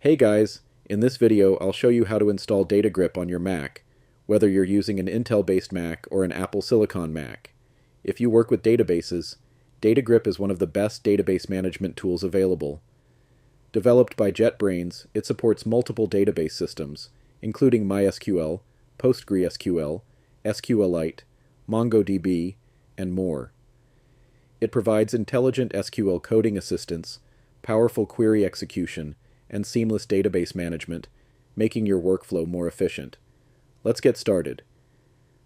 Hey guys, in this video I'll show you how to install DataGrip on your Mac, whether you're using an Intel-based Mac or an Apple Silicon Mac. If you work with databases, DataGrip is one of the best database management tools available. Developed by JetBrains, it supports multiple database systems, including MySQL, PostgreSQL, SQLite, MongoDB, and more. It provides intelligent SQL coding assistance, powerful query execution, and seamless database management, making your workflow more efficient. Let's get started.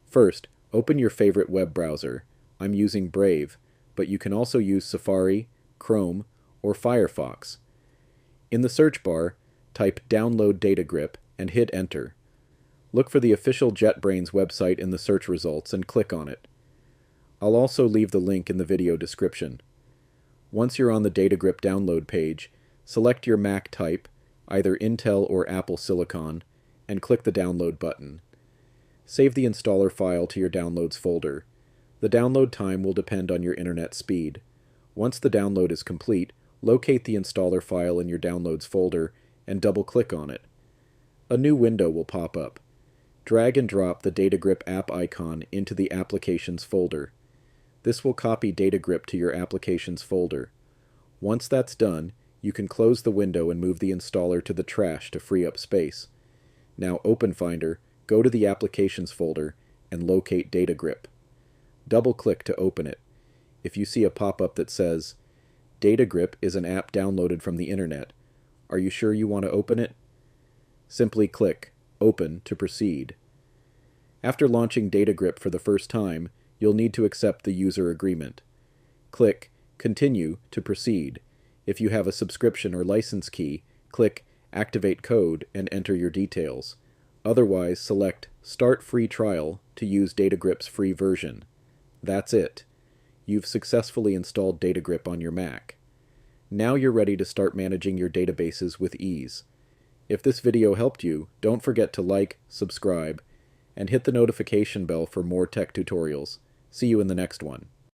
First, open your favorite web browser. I'm using Brave, but you can also use Safari, Chrome, or Firefox. In the search bar, type Download DataGrip and hit Enter. Look for the official JetBrains website in the search results and click on it. I'll also leave the link in the video description. Once you're on the DataGrip download page, select your Mac type, either Intel or Apple Silicon, and click the download button. Save the installer file to your downloads folder. The download time will depend on your internet speed. Once the download is complete, locate the installer file in your downloads folder and double-click on it. A new window will pop up. Drag and drop the DataGrip app icon into the Applications folder. This will copy DataGrip to your Applications folder. Once that's done, you can close the window and move the installer to the trash to free up space. Now open Finder, go to the Applications folder, and locate DataGrip. Double-click to open it. If you see a pop-up that says, DataGrip is an app downloaded from the internet. Are you sure you want to open it? Simply click Open to proceed. After launching DataGrip for the first time, you'll need to accept the user agreement. Click Continue to proceed. If you have a subscription or license key, click Activate Code and enter your details. Otherwise, select Start Free Trial to use DataGrip's free version. That's it. You've successfully installed DataGrip on your Mac. Now you're ready to start managing your databases with ease. If this video helped you, don't forget to like, subscribe, and hit the notification bell for more tech tutorials. See you in the next one.